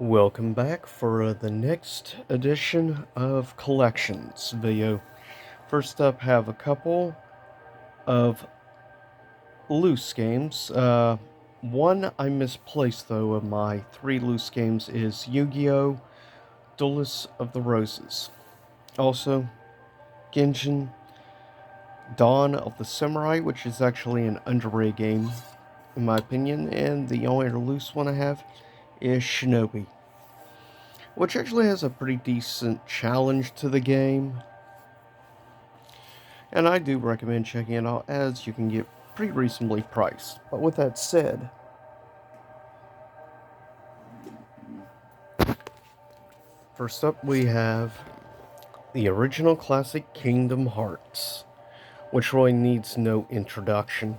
Welcome back for the next edition of Collections video. First up, have a couple of loose games. One I misplaced though of my three loose games is Yu-Gi-Oh! Duelists of the Roses. Also, Genshin Dawn of the Samurai, which is actually an underrated game in my opinion, and the only other loose one I have is Shinobi, which actually has a pretty decent challenge to the game. And I do recommend checking it out as you can get pretty reasonably priced. But with that said, first up we have the original classic Kingdom Hearts, which really needs no introduction.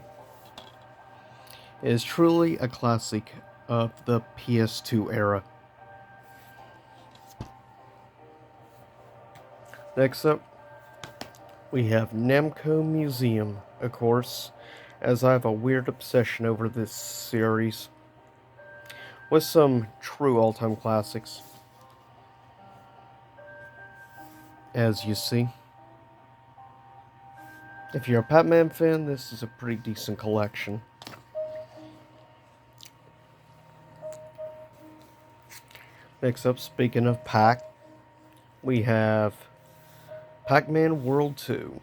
It is truly a classic of the PS2 era. Next up, we have Namco Museum, of course, as I have a weird obsession over this series, with some true all-time classics, as you see. If you're a Pac-Man fan, this is a pretty decent collection. Next up, speaking of Pac, we have Pac-Man World 2,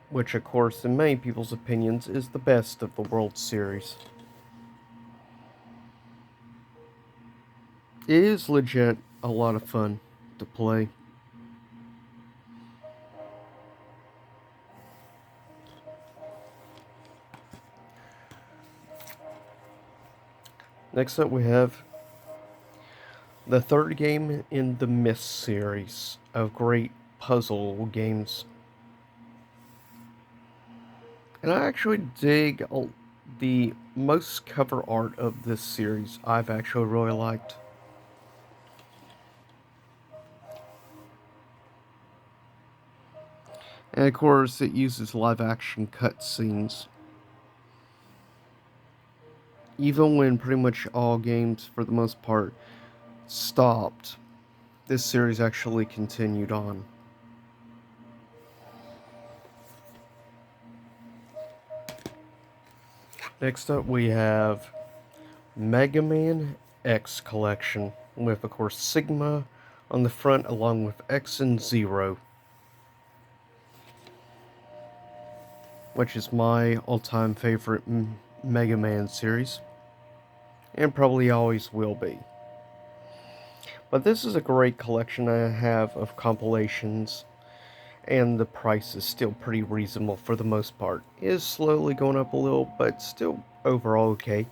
which of course in many people's opinions is the best of the World Series. It is legit a lot of fun to play. Next up we have the third game in the Myst series of great puzzle games. And I actually dig the most cover art of this series. I've actually really liked. And of course, it uses live action cutscenes. Even when pretty much all games, for the most part, stopped, this series actually continued on. Next up, we have Mega Man X Collection, with, of course, Sigma on the front, along with X and Zero, which is my all-time favorite Mega Man series, and probably always will be. But this is a great collection I have of compilations, and the price is still pretty reasonable for the most part. It is slowly going up a little, but still overall okay.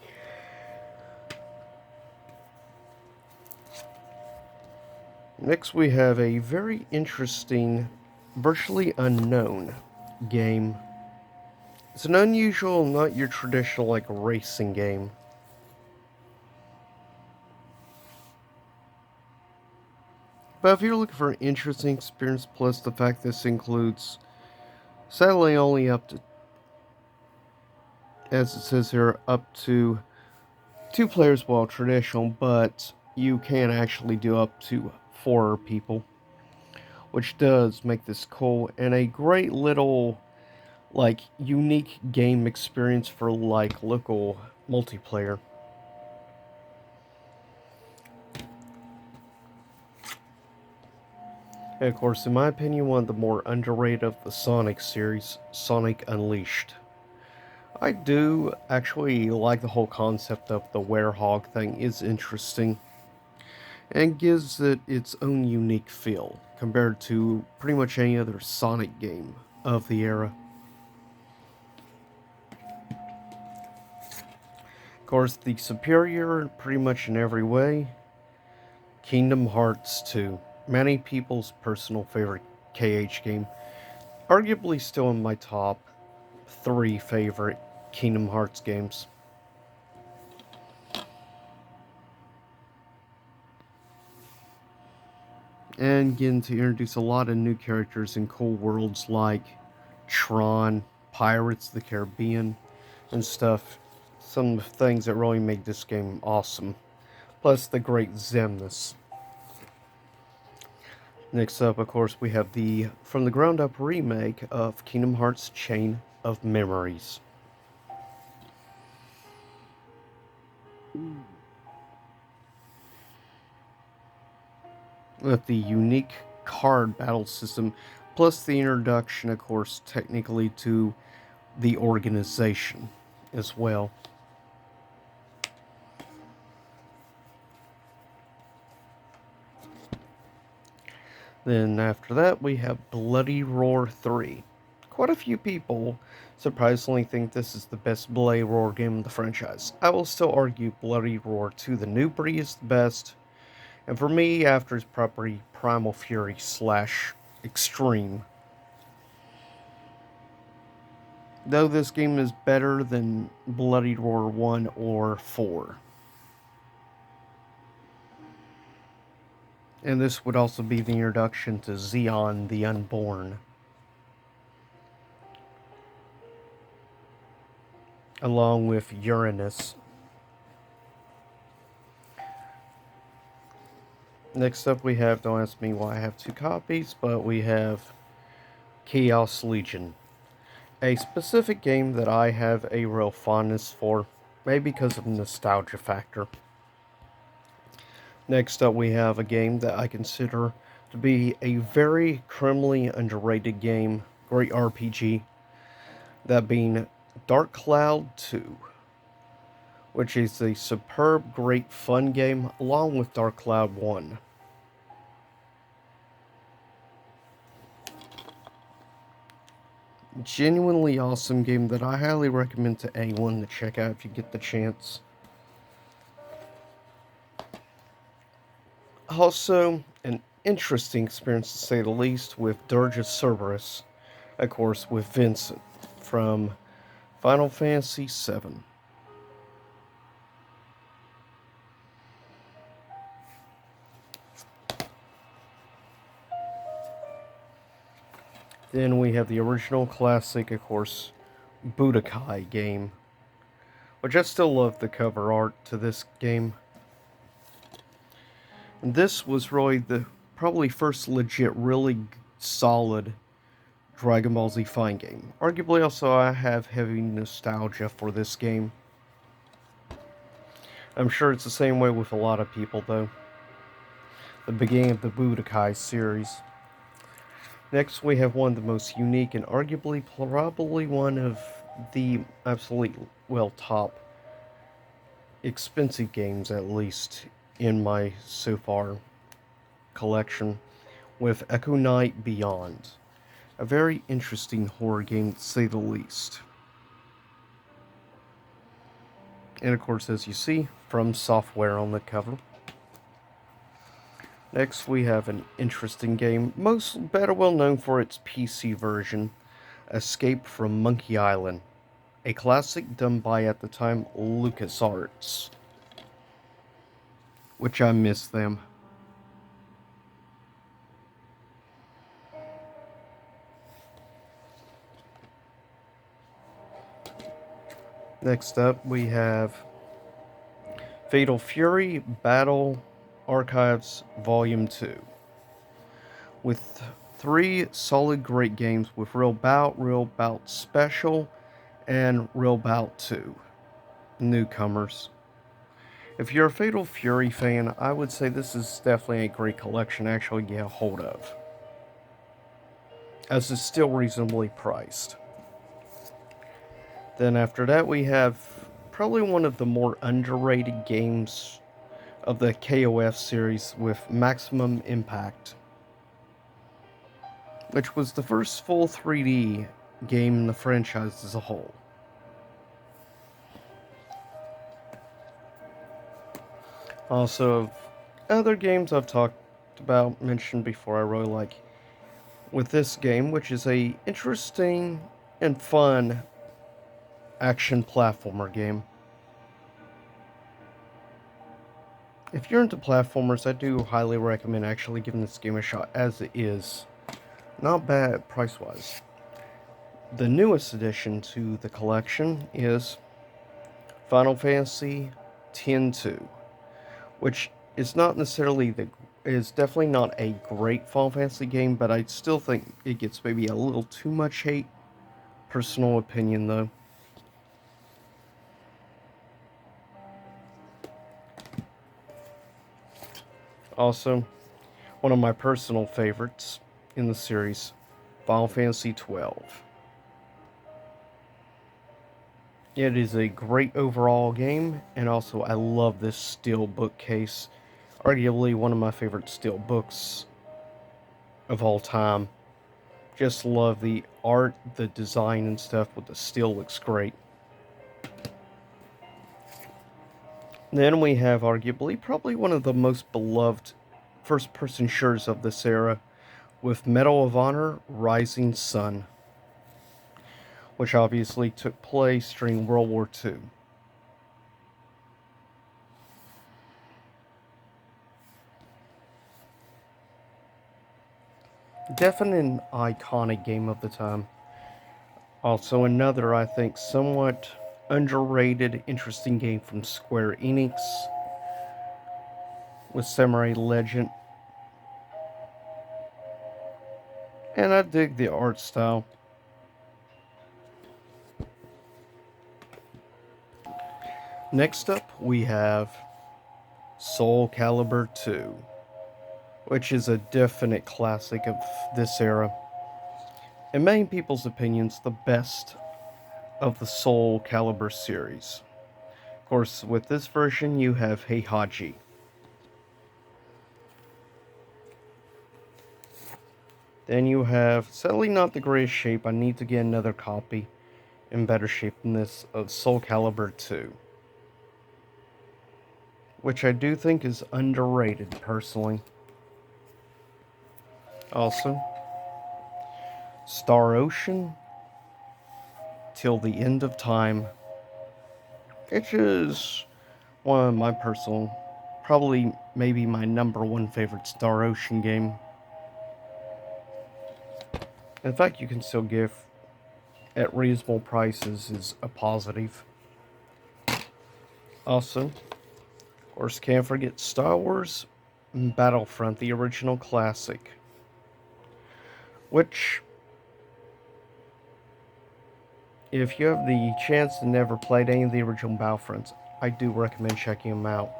Next we have a very interesting, virtually unknown game. It's an unusual, not your traditional like racing game. But if you're looking for an interesting experience, plus the fact this includes, sadly only up to, as it says here, up to 2 players while traditional, but you can actually do up to 4 people, which does make this cool and a great little like unique game experience for like local multiplayer. And of course, in my opinion, one of the more underrated of the Sonic series, Sonic Unleashed. I do actually like the whole concept of the werehog thing is interesting, and gives it its own unique feel compared to pretty much any other Sonic game of the era. Of course, the superior pretty much in every way, Kingdom Hearts 2. Many people's personal favorite KH game. Arguably still in my top 3 favorite Kingdom Hearts games. And getting to introduce a lot of new characters in cool worlds like Tron, Pirates of the Caribbean, and stuff. Some things that really make this game awesome. plus the great Xemnas. Next up, of course, we have the from the ground up remake of Kingdom Hearts Chain of Memories. With the unique card battle system, plus the introduction, of course, technically to the organization as well. Then after that, we have Bloody Roar 3. Quite a few people surprisingly think this is the best Bloody Roar game in the franchise. I will still argue Bloody Roar 2, the new breed, is the best. And for me, after it's probably Primal Fury / Extreme. Though this game is better than Bloody Roar 1 or 4. And this would also be the introduction to Xeon the Unborn, along with Uranus. Next up we have, don't ask me why I have 2 copies, but we have Chaos Legion. A specific game that I have a real fondness for, maybe because of nostalgia factor. Next up we have a game that I consider to be a very criminally underrated game, great RPG, that being Dark Cloud 2, which is a superb, great fun game along with Dark Cloud 1. Genuinely awesome game that I highly recommend to anyone to check out if you get the chance. Also, an interesting experience to say the least with Dirge of Cerberus, of course, with Vincent from Final Fantasy VII. Then we have the original classic, of course, Budokai game, which I still love the cover art to this game. And this was really the probably first legit, really solid Dragon Ball Z fighting game. Arguably also I have heavy nostalgia for this game. I'm sure it's the same way with a lot of people though. The beginning of the Budokai series. Next we have one of the most unique and arguably probably one of the absolutely, well, top expensive games, at least in my so far collection, with Echo Knight Beyond. A very interesting horror game to say the least. And of course, as you see, From Software on the cover. Next we have an interesting game, most better well known for its PC version, Escape from Monkey Island. A classic done by, at the time, LucasArts. Which I miss them. Next up, we have Fatal Fury Battle Archives Volume 2. With 3 solid great games with Real Bout Special, and Real Bout 2. Newcomers. If you're a Fatal Fury fan, I would say this is definitely a great collection to actually get a hold of, as it's still reasonably priced. Then after that we have probably one of the more underrated games of the KOF series with Maximum Impact, which was the first full 3D game in the franchise as a whole. Also, of other games I've talked about, mentioned before, I really like with this game, which is a interesting and fun action platformer game. If you're into platformers, I do highly recommend actually giving this game a shot, as it is not bad price-wise. The newest addition to the collection is Final Fantasy X-2, which is not necessarily is definitely not a great Final Fantasy game, but I still think it gets maybe a little too much hate. Personal opinion, though. Also, one of my personal favorites in the series, Final Fantasy 12. It is a great overall game, and also I love this steel bookcase. Arguably one of my favorite steel books of all time. Just love the art, the design and stuff with the steel looks great. Then we have arguably probably one of the most beloved first-person shooters of this era with Medal of Honor Rising Sun, which obviously took place during World War II. Definitely an iconic game of the time. Also another, I think, somewhat underrated, interesting game from Square Enix with Samurai Legend. And I dig the art style. Next up, we have Soul Calibur 2, which is a definite classic of this era. In many people's opinions, the best of the Soul Calibur series. Of course, with this version, you have Heihachi. Then you have, sadly not the greatest shape, I need to get another copy in better shape than this, of Soul Calibur 2. Which I do think is underrated, personally. Also, Star Ocean, Till the End of Time, which is one of my personal, probably maybe my number one favorite Star Ocean game. In fact, you can still get at reasonable prices is a positive. Also, of course, can't forget Star Wars Battlefront, the original classic, which, if you have the chance to never played any of the original Battlefronts, I do recommend checking them out.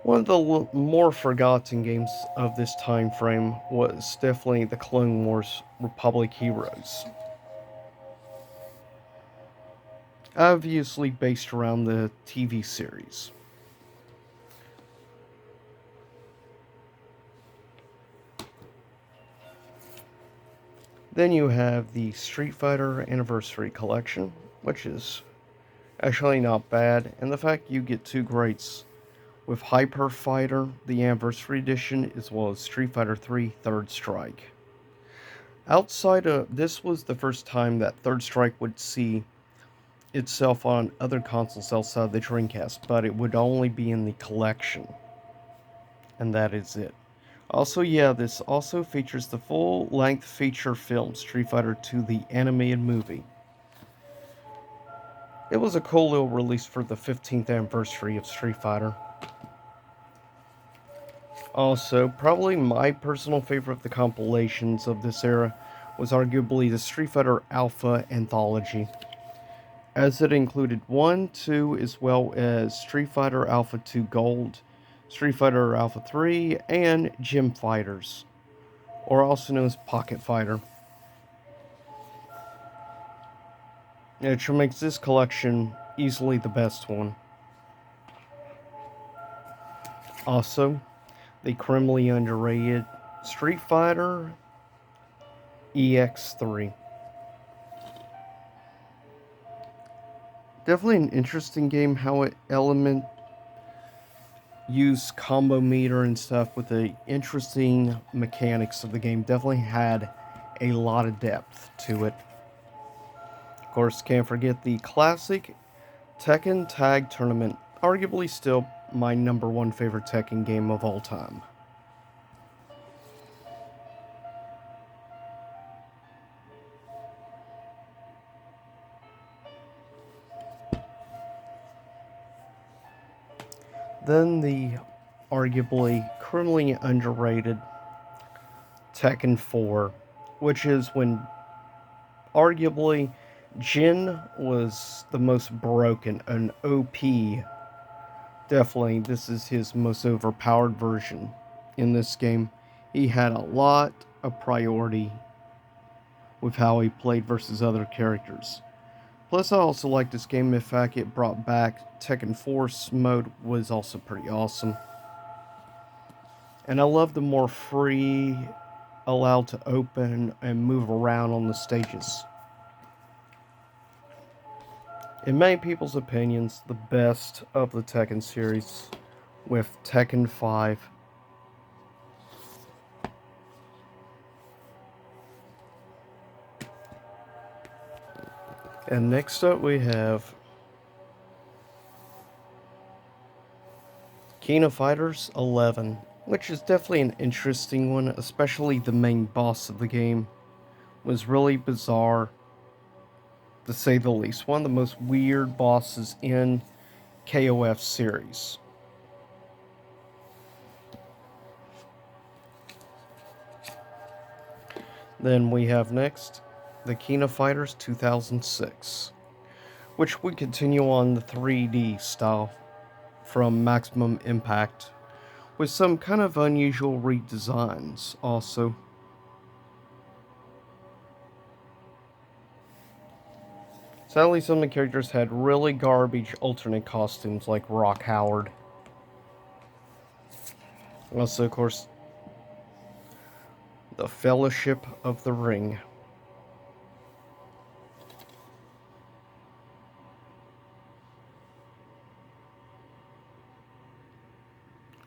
One of the more forgotten games of this time frame was definitely the Clone Wars Republic Heroes. Obviously based around the TV series. Then you have the Street Fighter Anniversary Collection, which is actually not bad, and the fact you get two greats with Hyper Fighter, the Anniversary Edition, as well as Street Fighter 3 Third Strike. Outside of this was the first time that Third Strike would see itself on other consoles outside the Dreamcast, but it would only be in the collection. And that is it. Also, yeah, this also features the full-length feature film Street Fighter II, the animated movie. It was a cool little release for the 15th anniversary of Street Fighter. Also, probably my personal favorite of the compilations of this era was arguably the Street Fighter Alpha Anthology, as it included 1, 2, as well as Street Fighter Alpha 2 Gold, Street Fighter Alpha 3, and Gym Fighters, or also known as Pocket Fighter. Which makes this collection easily the best one. Also, the criminally underrated Street Fighter EX3. Definitely an interesting game, how it element used combo meter and stuff with the interesting mechanics of the game. Definitely had a lot of depth to it. Of course, can't forget the classic Tekken Tag Tournament, arguably still my number one favorite Tekken game of all time. Then the arguably criminally underrated Tekken 4, which is when arguably Jin was the most broken, an OP. Definitely, this is his most overpowered version in this game. He had a lot of priority with how he played versus other characters. Plus, I also like this game. In fact, it brought back Tekken Force mode, was also pretty awesome. And I love the more free, allowed to open and move around on the stages. In many people's opinions, the best of the Tekken series with Tekken 5. And next up we have King of Fighters 11, which is definitely an interesting one, especially the main boss of the game was really bizarre, to say the least. One of the most weird bosses in KOF series. Then we have next the King of Fighters 2006, which would continue on the 3D style from Maximum Impact, with some kind of unusual redesigns also. Sadly, some of the characters had really garbage alternate costumes like Rock Howard. Also, of course, the Fellowship of the Ring.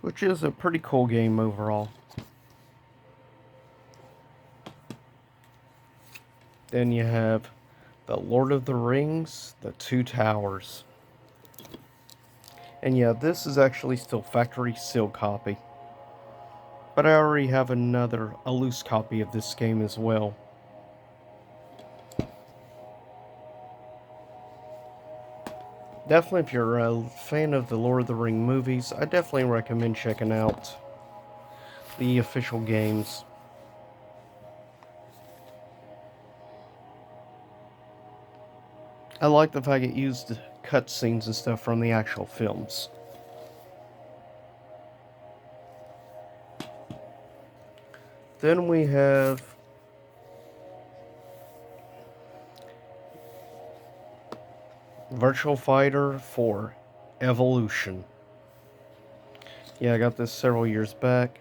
Which is a pretty cool game overall. Then you have the Lord of the Rings, the Two Towers. And yeah, this is actually still factory sealed copy. But I already have a loose copy of this game as well. Definitely, if you're a fan of the Lord of the Ring movies, I definitely recommend checking out the official games. I like the fact it used cutscenes and stuff from the actual films. Then we have Virtual Fighter 4 Evolution. Yeah, I got this several years back.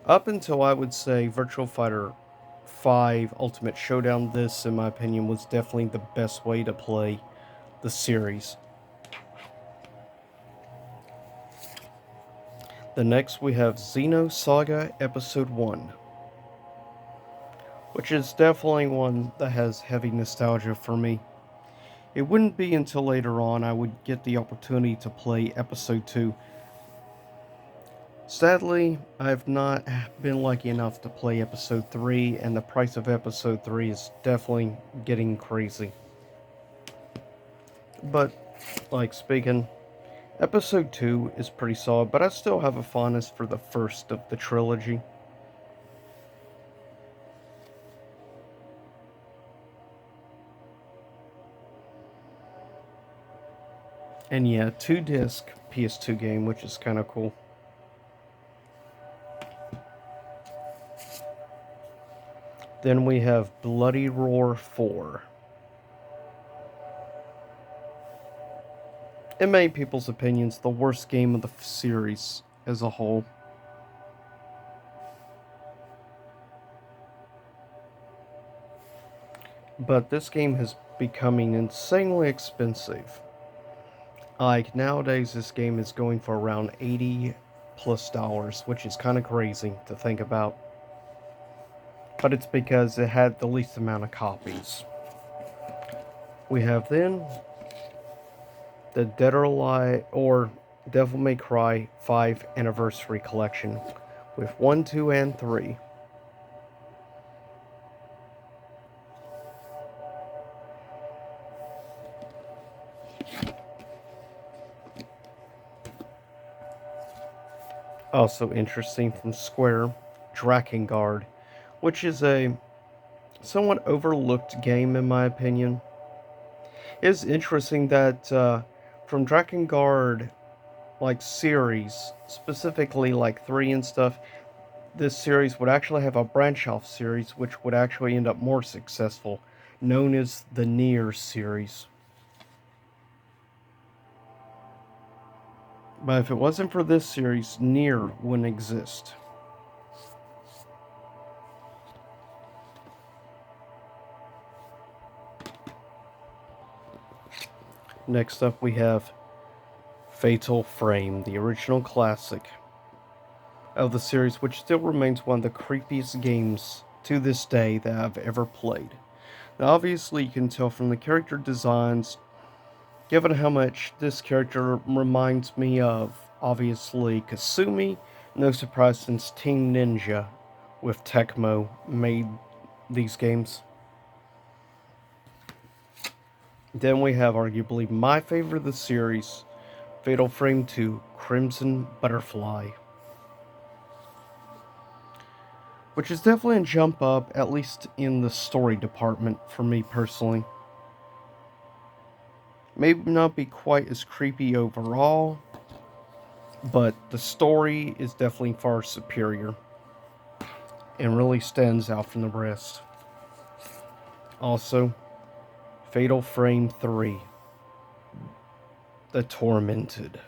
Up until I would say Virtual Fighter 5 Ultimate Showdown, this, in my opinion, was definitely the best way to play the series. The next we have Xenosaga Episode 1, which is definitely one that has heavy nostalgia for me. It wouldn't be until later on I would get the opportunity to play Episode 2. Sadly, I've not been lucky enough to play Episode 3, and the price of Episode 3 is definitely getting crazy. But, like speaking, Episode 2 is pretty solid, but I still have a fondness for the first of the trilogy. And yeah, 2-disc PS2 game, which is kind of cool. Then we have Bloody Roar 4. In many people's opinions, the worst game of the series as a whole. But this game is becoming insanely expensive. Like, nowadays, this game is going for around $80 plus, which is kind of crazy to think about. But it's because it had the least amount of copies. We have then the Dead or Alive or Devil May Cry 5 Anniversary Collection with 1, 2, and 3. Also interesting from Square, Drakengard, which is a somewhat overlooked game in my opinion. It's interesting that from Drakengard like series, specifically like 3 and stuff, this series would actually have a branch off series which would actually end up more successful, known as the Nier series. But if it wasn't for this series, Nier wouldn't exist. Next up we have Fatal Frame, the original classic of the series, which still remains one of the creepiest games to this day that I've ever played. Now, obviously, you can tell from the character designs, given how much this character reminds me of, obviously, Kasumi. No surprise since Team Ninja with Tecmo made these games. Then we have arguably my favorite of the series, Fatal Frame 2 Crimson Butterfly, which is definitely a jump up, at least in the story department for me personally. Maybe not be quite as creepy overall, but the story is definitely far superior and really stands out from the rest. Also, Fatal Frame 3 The Tormented,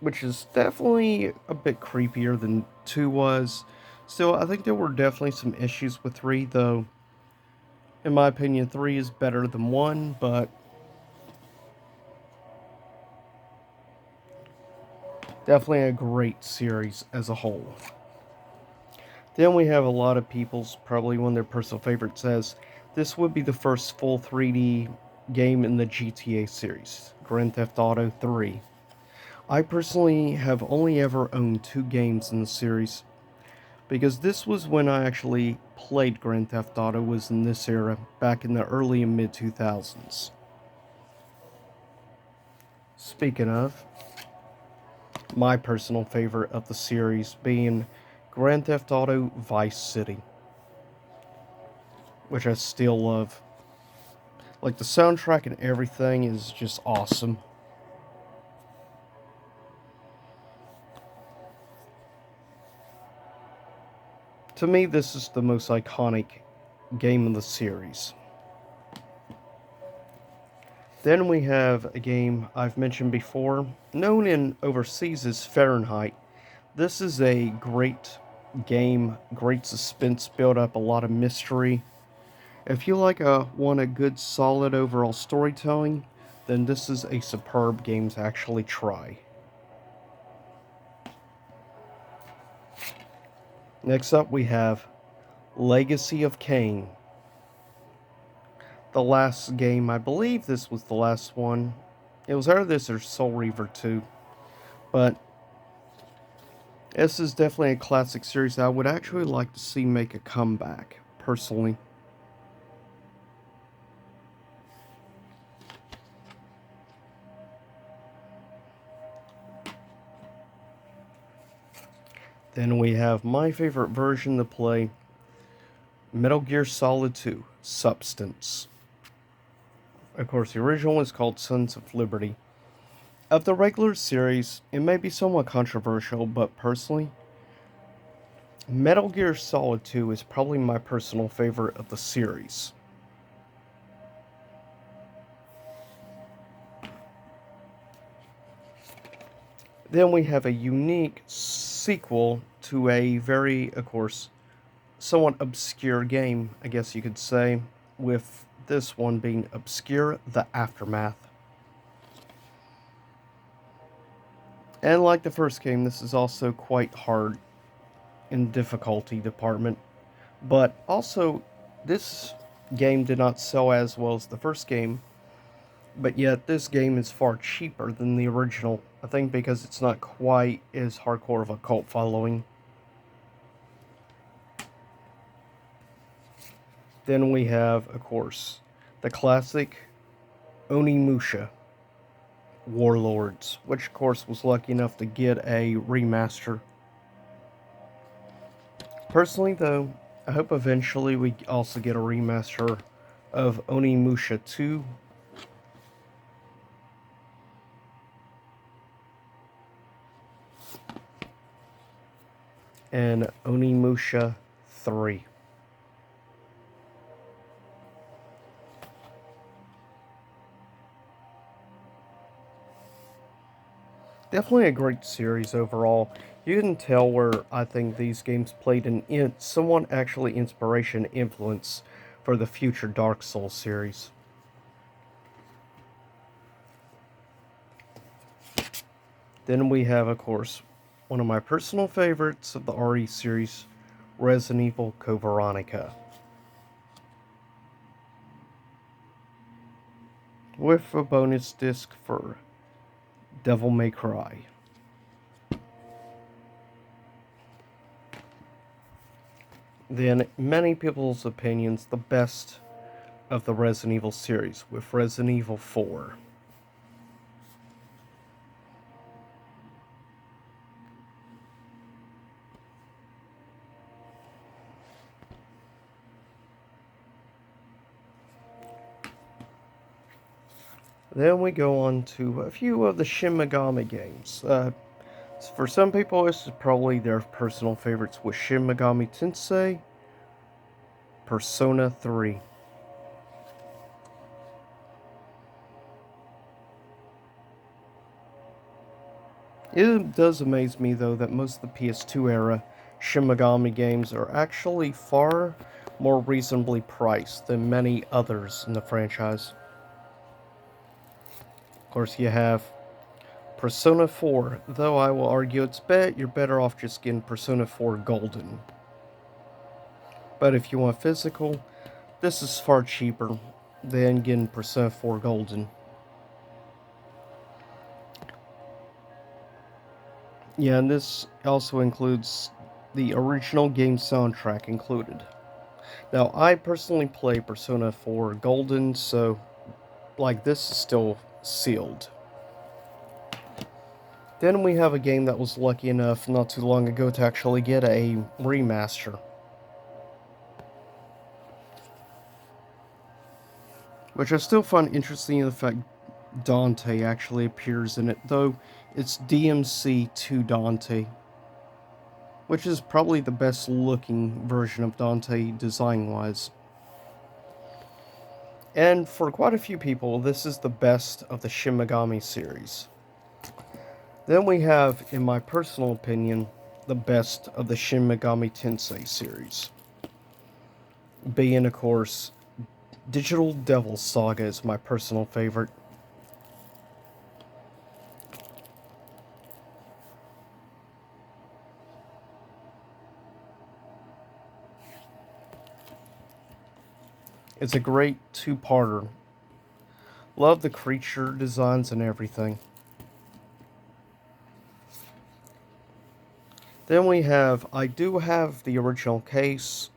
which is definitely a bit creepier than 2 was. Still, I think there were definitely some issues with 3, though. In my opinion, 3 is better than 1, but definitely a great series as a whole. Then we have a lot of people's, probably one of their personal favorites, says this would be the first full 3D game in the GTA series, Grand Theft Auto 3. I personally have only ever owned 2 games in the series, because this was when I actually played Grand Theft Auto, was in this era, back in the early and mid 2000s. Speaking of, my personal favorite of the series being Grand Theft Auto Vice City, which I still love. Like, the soundtrack and everything is just awesome. To me, this is the most iconic game of the series. Then we have a game I've mentioned before, known in overseas as Fahrenheit. This is a great game, great suspense build up, a lot of mystery. If you want a good solid overall storytelling, then this is a superb game to actually try. Next up we have Legacy of Kain. The last game, I believe this was the last one. It was either this or Soul Reaver 2. But this is definitely a classic series that I would actually like to see make a comeback, personally. Then we have my favorite version to play, Metal Gear Solid 2, Substance. Of course, the original was called Sons of Liberty. Of the regular series, it may be somewhat controversial, but personally, Metal Gear Solid 2 is probably my personal favorite of the series. Then we have a unique sequel to a very, of course, somewhat obscure game, I guess you could say, with this one being Obscure the Aftermath. And like the first game, this is also quite hard in difficulty department. But also, this game did not sell as well as the first game, but yet this game is far cheaper than the original. I think because it's not quite as hardcore of a cult following. Then we have, of course, the classic Onimusha Warlords, which of course was lucky enough to get a remaster Personally, though, I hope eventually we also get a remaster of Onimusha 2 and Onimusha 3. Definitely a great series overall. You can tell where I think these games played an somewhat actually inspiration influence for the future Dark Souls series. Then we have, of course, one of my personal favorites of the RE series, Resident Evil Code Veronica, with a bonus disc for Devil May Cry. Then, many people's opinions, the best of the Resident Evil series, with Resident Evil 4. Then we go on to a few of the Shin Megami games. For some people, this is probably their personal favorites with Shin Megami Tensei, Persona 3. It does amaze me, though, that most of the PS2 era Shin Megami games are actually far more reasonably priced than many others in the franchise. Of course, you have Persona 4, though I will argue you're better off just getting Persona 4 Golden. But if you want physical, this is far cheaper than getting Persona 4 Golden. Yeah, and this also includes the original game soundtrack included. Now, I personally play Persona 4 Golden, so, like, this is still sealed. Then we have a game that was lucky enough not too long ago to actually get a remaster, which I still find interesting in the fact Dante actually appears in it, though it's DMC 2 Dante, which is probably the best looking version of Dante design-wise. And for quite a few people, this is the best of the Shin Megami series. Then we have, in my personal opinion, the best of the Shin Megami Tensei series. Being, of course, Digital Devil Saga is my personal favorite. It's a great two-parter. Love the creature designs and everything. Then we have, I do have the original case,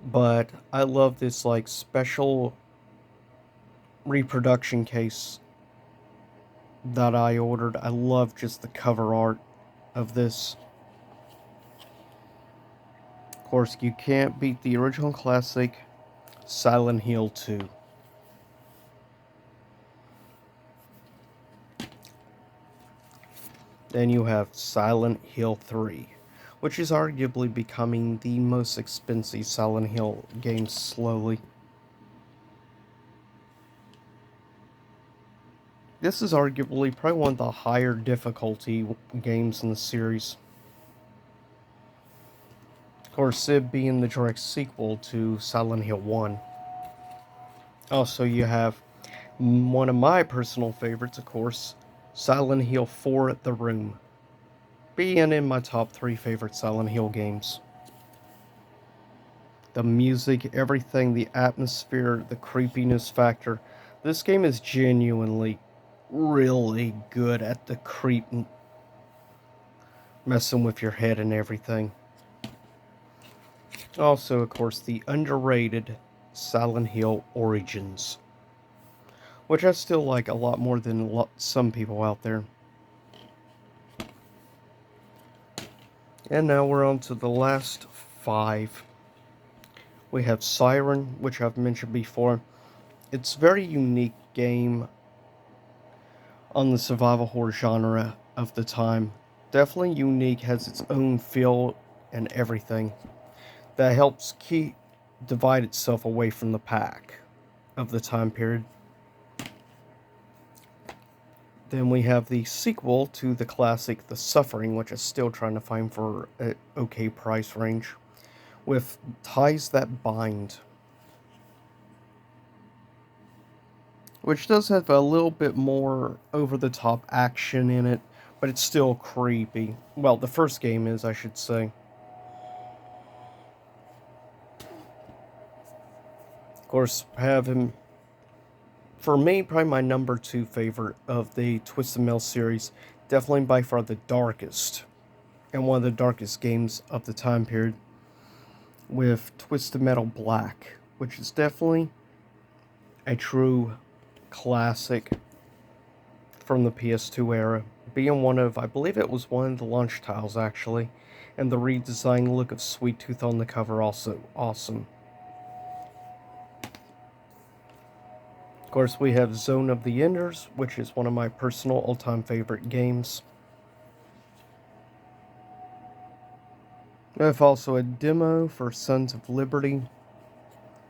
but I love this like special reproduction case that I ordered. I love just the cover art of this. Of course, you can't beat the original classic Silent Hill 2. Then you have Silent Hill 3, which is arguably becoming the most expensive Silent Hill game slowly. This is arguably probably one of the higher difficulty games in the series. Of course, it being the direct sequel to Silent Hill 1. Also, you have one of my personal favorites, of course, Silent Hill 4 The Room, being in my top 3 favorite Silent Hill games. The music, everything, the atmosphere, the creepiness factor. This game is genuinely really good at the creep, messing with your head and everything. Also, of course, the underrated Silent Hill Origins, which I still like a lot more than some people out there. And now we're on to the last 5. We have Siren, which I've mentioned before. It's a very unique game on the survival horror genre of the time. Definitely unique, has its own feel and everything that helps divide itself away from the pack of the time period. Then we have the sequel to the classic The Suffering, which is still trying to find for an okay price range, with Ties That Bind, which does have a little bit more over-the-top action in it, but it's still creepy. Well, the first game is, I should say. Of course, have him, for me, probably my number 2 favorite of the Twisted Metal series. Definitely by far the darkest, and one of the darkest games of the time period, with Twisted Metal Black, which is definitely a true classic from the PS2 era, being one of, I believe it was one of the launch titles actually, and the redesigned look of Sweet Tooth on the cover also awesome. Of course, we have Zone of the Enders, which is one of my personal all-time favorite games. We have also a demo for Sons of Liberty.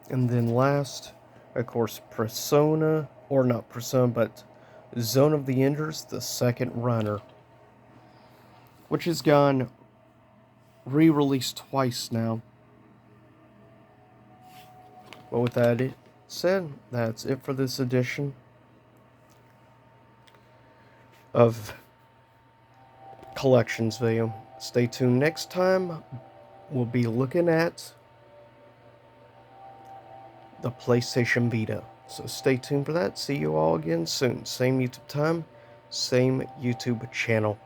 And then last, of course, Persona, or not Persona, but Zone of the Enders, the second runner, which has gone re-released twice now. But with that said, that's it for this edition of Collections video. Stay tuned next time. We'll be looking at the PlayStation Vita. So stay tuned for that. See you all again soon. Same YouTube time, same YouTube channel.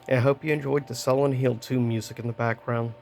And I hope you enjoyed the Silent Hill 2 music in the background.